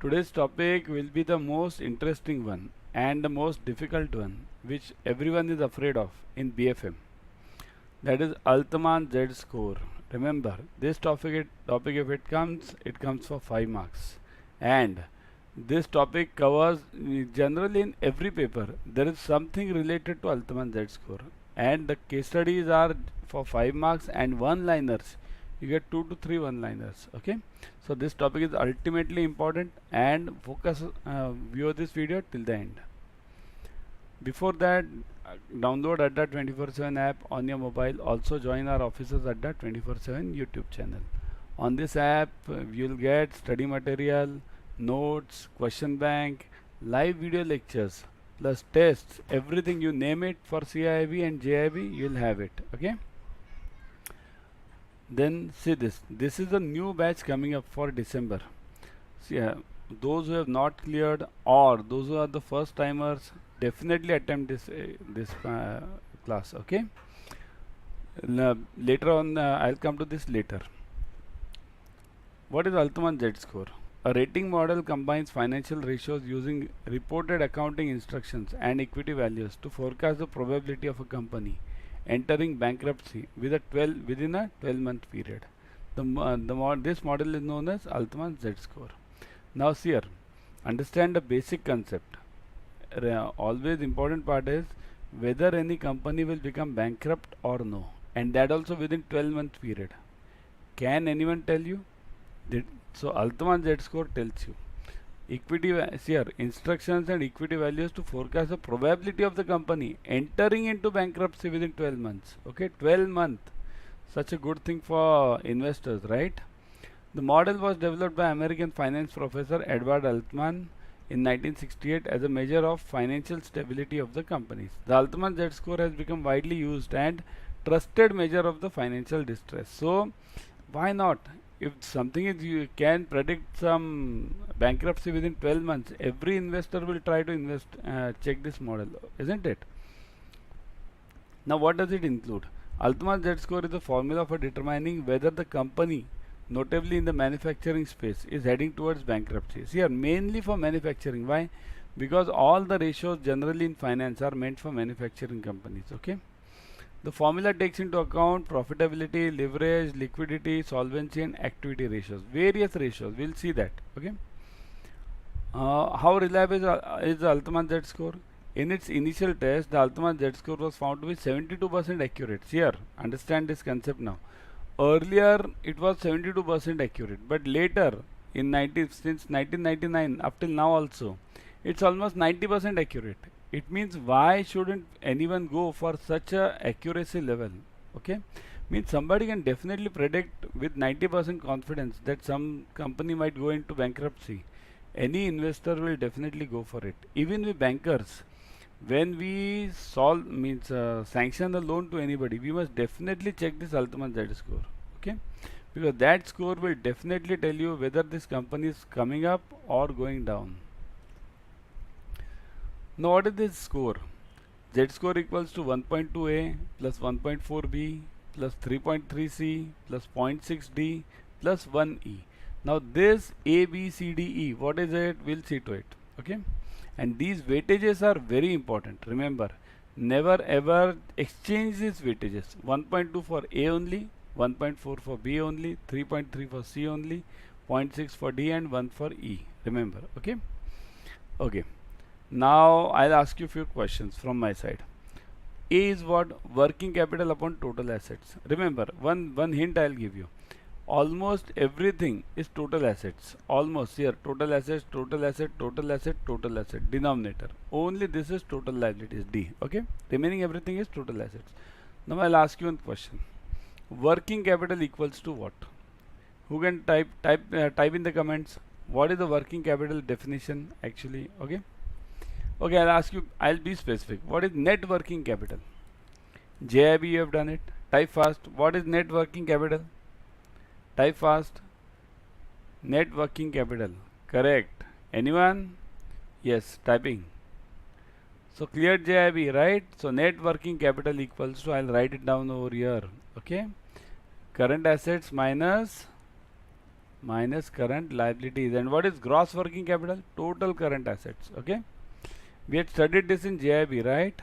Today's topic will be the most interesting one and the most difficult one, which everyone is afraid of in BFM. That is Altman Z score. Remember, this topic if it comes for 5 marks. And this topic covers generally in every paper. There is something related to Altman Z score. And the case studies are for 5 marks and one-liners. You get 2 to 3 one-liners. Okay. So this topic is ultimately important and view this video till the end. Before that, download Adda 24/7 app on your mobile. Also join our Officers Adda 24/7 YouTube channel. On this app, you'll get study material, notes, question bank, live video lectures, plus tests, everything you name it for CAIIB and JAIIB, you'll have it. Okay. Then see this. This is a new batch coming up for December. See, those who have not cleared or those who are the first timers, definitely attempt this class. Okay. Later on, I'll come to this later. What is Altman Z score? A rating model combines financial ratios using reported accounting instructions and equity values to forecast the probability of a company entering bankruptcy within a 12-month period. This model is known as Altman Z score. Now see here, understand the basic concept. Always important part is whether any company will become bankrupt or no, and that also within 12-month period. Can anyone tell you? So Altman Z score tells you. Here instructions and equity values to forecast the probability of the company entering into bankruptcy within 12 months. Okay, 12 months. Such a good thing for investors, right? The model was developed by American finance professor Edward Altman in 1968 as a measure of financial stability of the companies. The Altman Z score has become widely used and trusted measure of the financial distress. So why not? If something is, you can predict some bankruptcy within 12 months, every investor will try to check this model, isn't it? Now what does it include? Altman Z score is a formula for determining whether the company, notably in the manufacturing space, is heading towards bankruptcy. Here mainly for manufacturing. Why? Because all the ratios generally in finance are meant for manufacturing companies. Okay. The formula takes into account profitability, leverage, liquidity, solvency and activity ratios. Various ratios. We'll see that. Okay. How reliable is the Altman Z score? In its initial test, the Altman Z score was found to be 72% accurate. Here, understand this concept now. Earlier, it was 72% accurate, but later, since 1999 up till now also, it's almost 90% accurate. It means why shouldn't anyone go for such a accuracy level? Okay, means somebody can definitely predict with 90% confidence that some company might go into bankruptcy. Any investor will definitely go for it. Even with bankers, when we sanction a loan to anybody, we must definitely check this Altman Z score. Okay, because that score will definitely tell you whether this company is coming up or going down. Now what is this score? Z score equals to 1.2a plus 1.4b plus 3.3c plus 0.6d plus 1e. Now this a, b, c, d, e, what is it? We'll see to it. Okay. And these weightages are very important. Remember, never ever exchange these weightages. 1.2 for a only, 1.4 for b only, 3.3 for c only, 0.6 for d and 1 for e. Remember. Okay. Okay. Now I'll ask you a few questions from my side. A is what? Working capital upon total assets. Remember, one hint I'll give you. Almost everything is total assets. Almost here, total assets, total asset, total asset, total asset. Denominator. Only this is total liabilities. D. Okay. Remaining everything is total assets. Now I'll ask you one question. Working capital equals to what? Who can type in the comments? What is the working capital definition actually? Okay. Okay, I'll ask you, I'll be specific. What is net working capital? JAIIB, you have done it. Type fast. What is net working capital? Type fast. Net working capital. Correct. Anyone? Yes, typing. So cleared JAIIB, right? So net working capital equals to, I'll write it down over here. Okay. Current assets minus minus current liabilities. And what is gross working capital? Total current assets. Okay, we had studied this in JAIIB, right?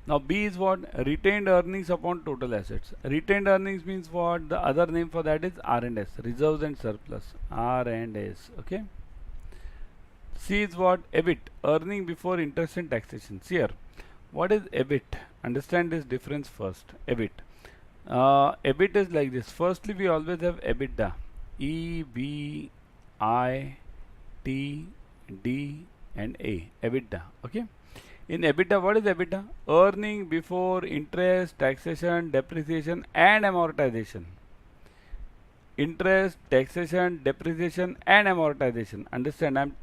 Now B is what? Retained earnings upon total assets. Retained earnings means what? The other name for that is R&S, reserves and surplus. R&S. Okay. C is what? Ebit, earning before interest and taxation. See here, what is Ebit? Understand this difference first. Ebit. Ebit is like this. Firstly, we always have EBITDA. E-B-I-T-D and A. EBITDA. Okay. In EBITDA, what is EBITDA? Earning before interest, taxation, depreciation and amortization. Interest, taxation, depreciation and amortization. Understand, I'm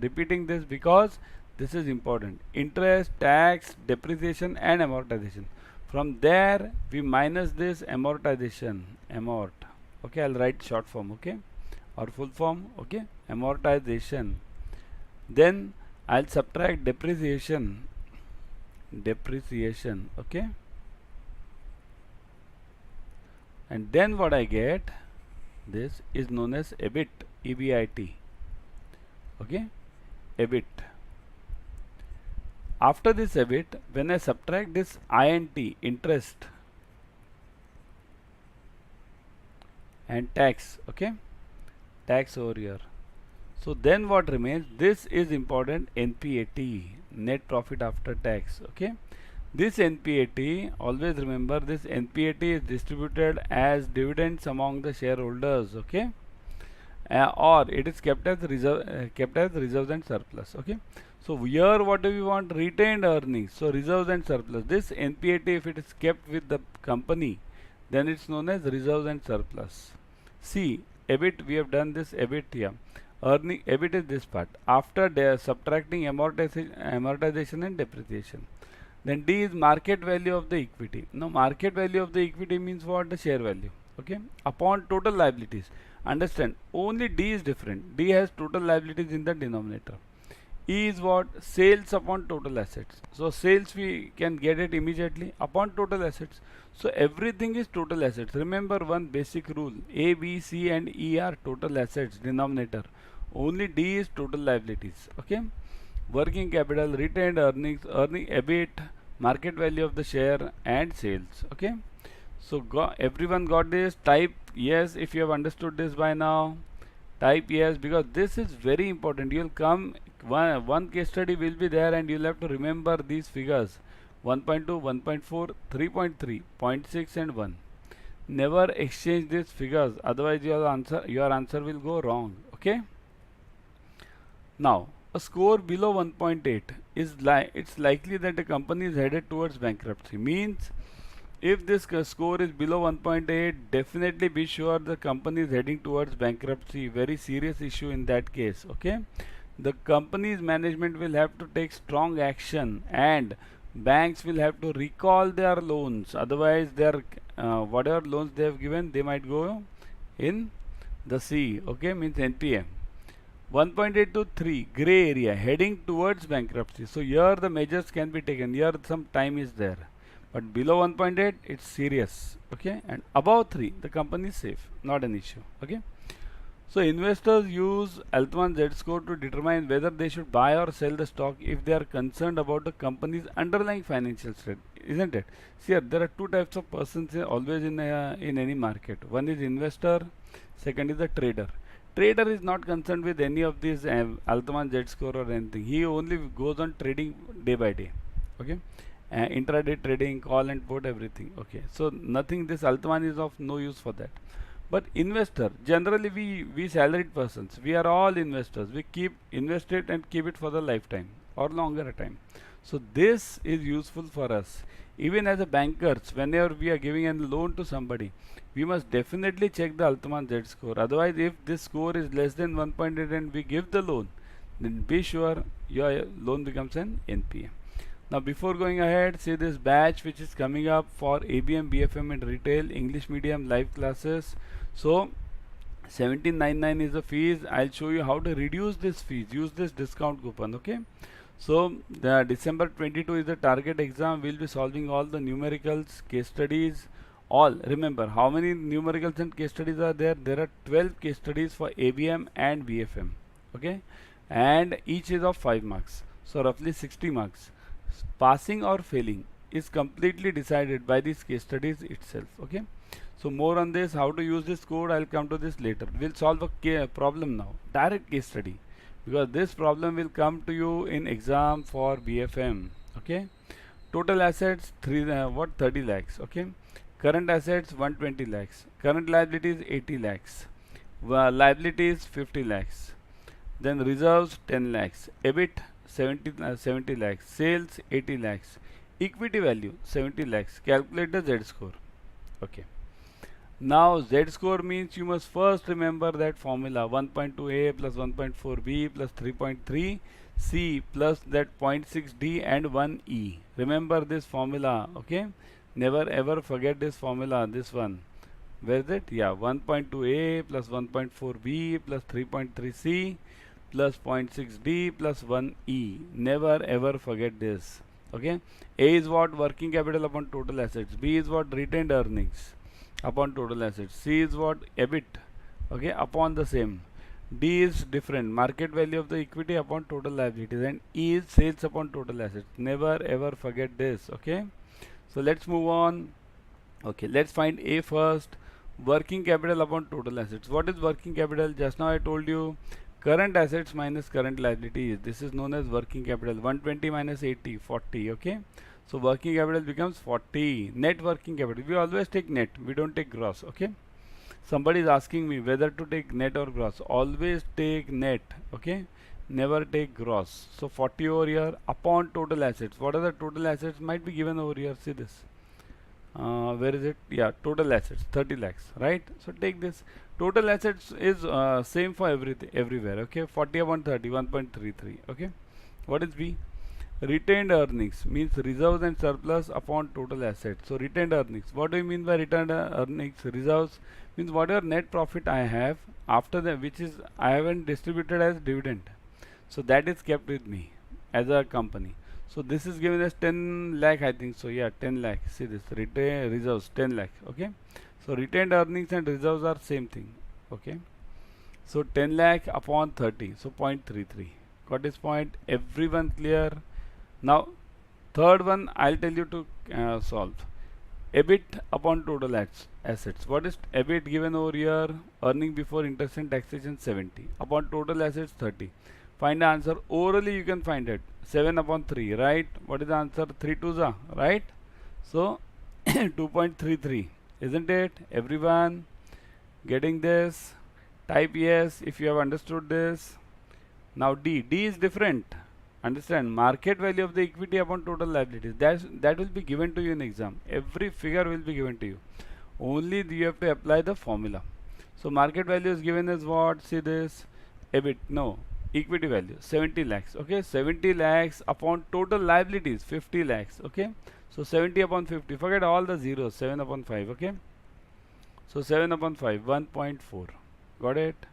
repeating this because this is important. Interest, tax, depreciation and amortization. From there we minus this amortization, amort. Okay, I'll write short form, okay, or full form, okay, amortization. Then I'll subtract depreciation, okay, and then what I get, this is known as EBIT, EBIT, okay, EBIT. After this EBIT, when I subtract this INT, interest and tax, okay, tax over here. So then what remains? This is important, NPAT, net profit after tax, okay. This NPAT, always remember, this NPAT is distributed as dividends among the shareholders, okay, or it is kept as reserves and surplus, okay. So here what do we want? Retained earnings. So reserves and surplus. This NPAT, if it is kept with the company, then it's known as reserves and surplus. See, EBIT, we have done this EBIT here. Earning EBIT is this part. After subtracting amortization and depreciation. Then D is market value of the equity. Now market value of the equity means what? The share value. Okay. Upon total liabilities. Understand, only D is different. D has total liabilities in the denominator. E is what? Sales upon total assets. So sales we can get it immediately upon total assets. So everything is total assets. Remember one basic rule. A, B, C and E are total assets, denominator. Only D is total liabilities. Okay. Working capital, retained earnings, earning EBIT, market value of the share and sales. Okay. So everyone got this? Type yes if you have understood this by now. Type yes, because this is very important. You'll come, one case study will be there and you'll have to remember these figures: 1.2, 1.4, 3.3, 0.6 and 1. Never exchange these figures, otherwise your answer will go wrong. Okay. Now a score below 1.8 is it's likely that the company is headed towards bankruptcy. Means if this score is below 1.8, definitely be sure the company is heading towards bankruptcy. Very serious issue in that case. Okay. The company's management will have to take strong action and banks will have to recall their loans. Otherwise their whatever loans they have given, they might go in the C. Okay, means NPA. 1.8 to 3, gray area, heading towards bankruptcy. So here the measures can be taken. Here some time is there. But below 1.8, it's serious. Okay, and above 3, the company is safe, not an issue. Okay. So investors use Altman Z score to determine whether they should buy or sell the stock if they are concerned about the company's underlying financial strength, isn't it? See here, there are two types of persons always in any market. One is investor, second is the trader. Trader is not concerned with any of these Altman Z score or anything. He only goes on trading day by day. Okay. Intraday trading, call and put, everything. Okay. So nothing, this Altman is of no use for that. But investor, generally we salaried persons, we are all investors. We keep invested and keep it for the lifetime or longer time. So this is useful for us. Even as a bankers, whenever we are giving a loan to somebody, we must definitely check the Altman Z score. Otherwise, if this score is less than 1.8 and we give the loan, then be sure your loan becomes an NPA. Now before going ahead, see this batch which is coming up for ABM, BFM and retail English medium live classes. So 1799 is the fees. I'll show you how to reduce this fees. Use this discount coupon. Okay. So the December 22 is the target exam. We'll be solving all the numericals, case studies, all. Remember, how many numericals and case studies are there? There are 12 case studies for ABM and BFM. Okay, and each is of 5 marks. So roughly 60 marks. Passing or failing is completely decided by these case studies itself. Okay, so more on this, how to use this code, I'll come to this later. We'll solve a problem now, direct case study, because this problem will come to you in exam for BFM. Okay, total assets 30 lakhs. Okay, current assets 120 lakhs, current liabilities 80 lakhs, liabilities 50 lakhs, then reserves 10 lakhs, Ebit 70 lakhs, sales 80 lakhs, equity value 70 lakhs. Calculate the Z score. Okay. Now Z score means you must first remember that formula 1.2a plus 1.4b plus 3.3c plus that 0.6d and 1e. Remember this formula, okay? Never ever forget this formula, this one. Where is it? Yeah, 1.2a plus 1.4b plus 3.3c plus 0.6d plus 1e. Never ever forget this. Okay? A is what? Working capital upon total assets. B is what? Retained earnings upon total assets. C is what? Ebit, okay, upon the same. D is different, market value of the equity upon total liabilities, and E is sales upon total assets. Never ever forget this. Okay, so let's move on. Okay, let's find A first. Working capital upon total assets. What is working capital? Just now I told you current assets minus current liabilities. This is known as working capital. 120 minus 80, 40. Okay, so working capital becomes 40. Net working capital, we always take net, we don't take gross. Okay, somebody is asking me whether to take net or gross. Always take net. Okay, never take gross. So 40 over here upon total assets. What are the total assets? Might be given over here. See this, where is it? Yeah, total assets 30 lakhs, right? So take this. Total assets is same for everything, everywhere. Okay, 40 upon 30, 1.33. Okay, what is B? Retained earnings means reserves and surplus upon total assets. So retained earnings, what do you mean by retained earnings? Reserves means whatever net profit I have after that, which is I haven't distributed as dividend, so that is kept with me as a company. So this is given as 10 lakh, I think so. Yeah, 10 lakh. See this, retained reserves 10 lakh. Okay, so retained earnings and reserves are same thing. Okay, so 10 lakh upon 30, so 0.33. Got this point? Everyone clear? Now third one I'll tell you to solve. Ebit upon total assets. What is Ebit given over here? Earning before interest and taxation 70 upon total assets 30. Find the answer. Orally you can find it. 7 upon 3, right? What is the answer? 3 2s are, right? So 2.33, isn't it? Everyone getting this? Type yes if you have understood this. Now D is different. Understand, market value of the equity upon total liabilities. That will be given to you in exam. Every figure will be given to you. Only you have to apply the formula. So market value is given as what? See this, Ebit, no, equity value 70 lakhs. Okay, 70 lakhs upon total liabilities 50 lakhs. Okay, so 70 upon 50. Forget all the zeros. 7 upon 5. Okay, so 7 upon 5, 1.4. Got it?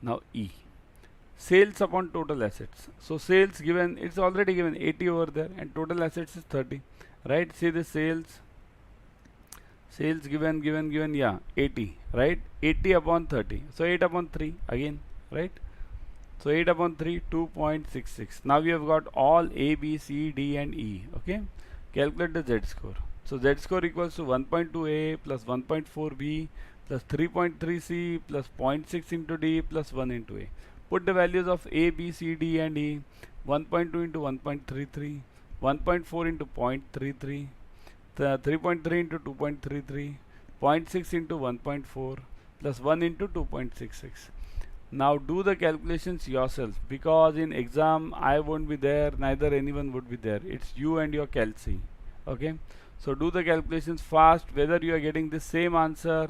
Now E. Sales upon total assets. So sales given, it's already given 80 over there, and total assets is 30, right? See the sales given, yeah, 80, right? 80 upon 30, so 8 upon 3 again, right? So 8 upon 3, 2.66. Now we have got all A, B, C, D and E. Okay, calculate the Z score. So Z score equals to 1.2A plus 1.4B plus 3.3C plus 0.6 into D plus 1 into A. Put the values of A, B, C, D and E. 1.2 into 1.33, 1.4 into 0.33, 3.3 into 2.33, 0.6 into 1.4 plus 1 into 2.66. Now do the calculations yourself, because in exam I won't be there, neither anyone would be there. It's you and your calci. Okay, so do the calculations fast, whether you are getting the same answer.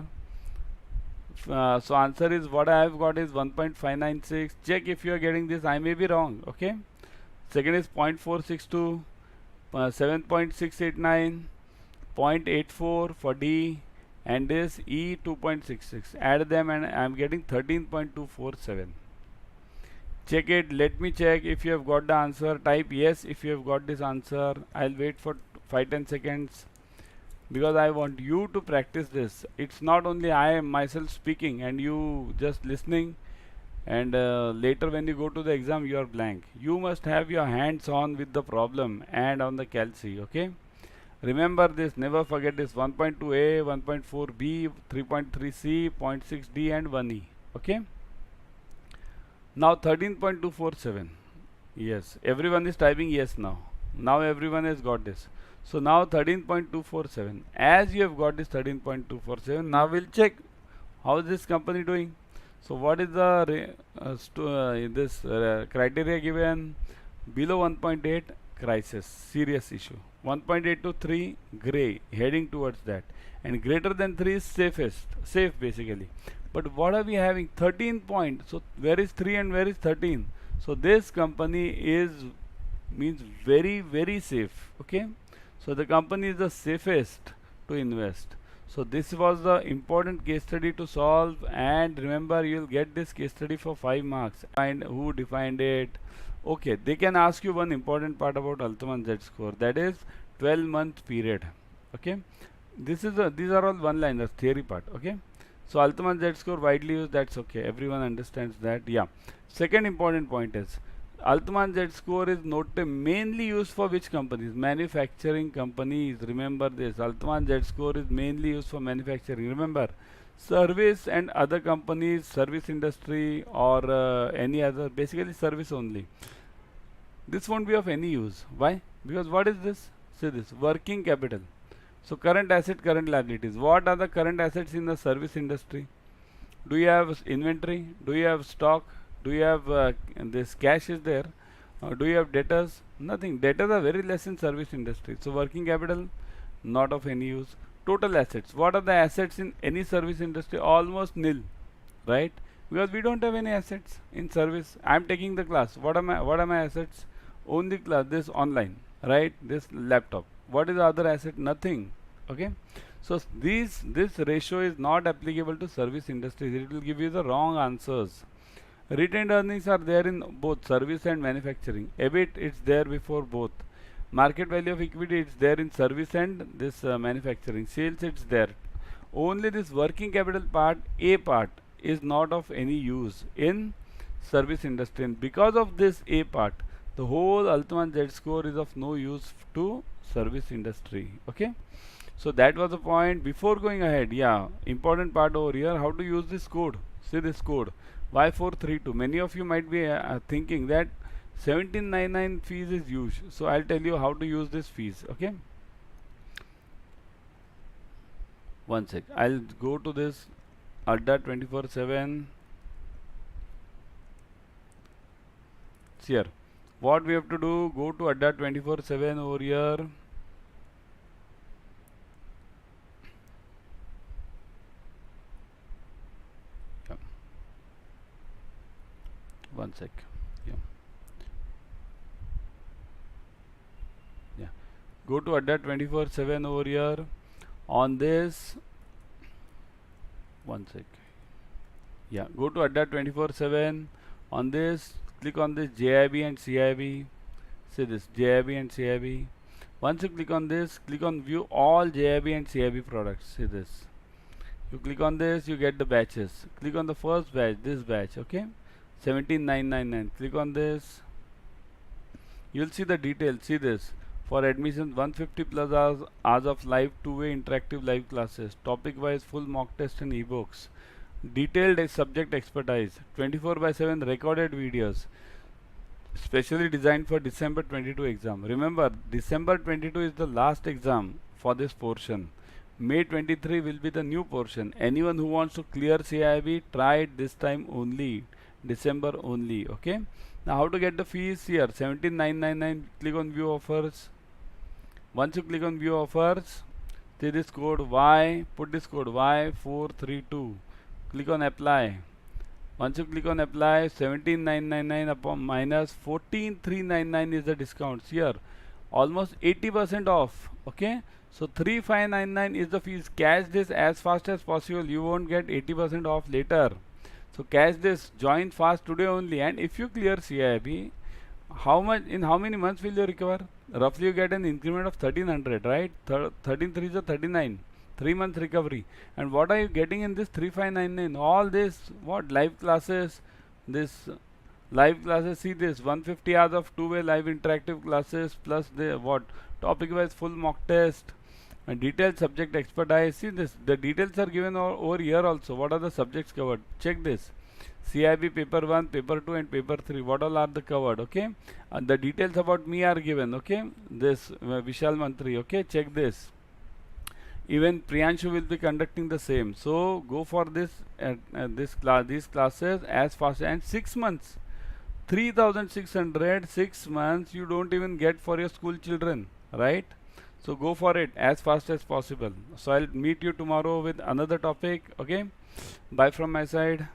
So answer is, what I have got is 1.596. Check if you are getting this. I may be wrong. Okay, second is 0.462, 7.689, 0.84 for D, and this E 2.66. Add them and I am getting 13.247. Check it. Let me check if you have got the answer. Type yes if you have got this answer. I'll wait for 5-10 seconds. because I want you to practice this. It's not only I am myself speaking and you just listening, and later when you go to the exam you are blank. You must have your hands on with the problem and on the calci. Okay, remember this, never forget this: 1.2a, 1.4b, 3.3c, zero point 0.6d and 1e. Okay, now 13.247. Yes, everyone is typing yes now. Now everyone has got this. So now 13.247. As you have got this 13.247, now we'll check how is this company doing. So what is the this criteria given? Below 1.8, crisis, serious issue. 1.8 to 3, gray, heading towards that. And greater than 3 is safest, safe basically. But what are we having? 13 point. So where is 3 and where is 13? So this company is means very safe. Okay, so the company is the safest to invest. So this was the important case study to solve, and remember you'll get this case study for 5 marks. And who defined it? Okay, they can ask you one important part about Altman Z score, that is 12-month period. Okay, these are all one liners, theory part. Okay, so Altman Z score widely used, that's okay, everyone understands that. Yeah, second important point is Altman Z score is mainly used for which companies? Manufacturing companies. Remember this. Altman Z score is mainly used for manufacturing. Remember, service and other companies, service industry or any other, basically service only. This won't be of any use. Why? Because what is this? See this, working capital. So current asset, current liabilities. What are the current assets in the service industry? Do you have inventory? Do you have stock? Do you have this cash is there? Do you have debtors? Nothing. Debtors are very less in service industry. So working capital, not of any use. Total assets. What are the assets in any service industry? Almost nil, right? Because we don't have any assets in service. I am taking the class. What are my assets? Only class, this online, right? This laptop. What is the other asset? Nothing. Okay. So this ratio is not applicable to service industries. It will give you the wrong answers. Retained earnings are there in both service and manufacturing. Ebit, it's there before both. Market value of equity, it's there in service and this manufacturing. Sales, it's there. Only this working capital part, A part, is not of any use in service industry. And because of this A part, the whole Altman Z score is of no use to service industry. Okay. So that was the point. Before going ahead, yeah, important part over here, how to use this code. See this code, Y432. Many of you might be thinking that 1799 fees is huge. So I'll tell you how to use this fees. Okay. One sec. I'll go to this Adda 24/7. Here, what we have to do? Go to Adda 24/7 over here. Yeah. One sec. Yeah. Yeah. Go to Adda 24/7 over here. On this, one sec. Yeah. Go to Adda 24/7. On this, click on this JAIIB and CAIIB. See this JAIIB and CAIIB. Once you click on this, click on view all JAIIB and CAIIB products. See this. You click on this, you get the batches. Click on the first batch, this batch. Okay, 17999. Click on this. You'll see the details. See this. For admissions, 150 plus hours of live two-way interactive live classes. Topic-wise full mock test and ebooks. Detailed subject expertise. 24/7 recorded videos. Specially designed for December 22 exam. Remember, December 22 is the last exam for this portion. May 23 will be the new portion. Anyone who wants to clear CAIIB, try it this time only. December only. Okay. Now how to get the fees here? 17999. Click on view offers. Once you click on view offers, see this code Y. Put this code Y432. Click on apply. Once you click on apply, 17999 upon minus 14399 is the discounts here. Almost 80% off. Okay. So 3599 is the fees. Cash this as fast as possible. You won't get 80% off later. So cash this. Join fast today only. And if you clear CAIIB, how much in how many months will you recover? roughly you get an increment of 1300, right? 13 3 is 39. 3 months recovery. And what are you getting in this 3599? All this, what, live classes, this live classes, see this 150 hours of two-way live interactive classes plus the what, topic wise full mock test and detailed subject expertise. See this, the details are given over here also. What are the subjects covered? Check this. CIB paper 1, paper 2 and paper 3. What all are the covered? Okay. And the details about me are given. Okay. This Vishal Mantri. Okay. Check this. Even Priyanshu will be conducting the same. So go for this these classes as fast, and 6 months. 3600, 6 months you don't even get for your school children, right? So go for it as fast as possible. So I'll meet you tomorrow with another topic. Okay. Bye from my side.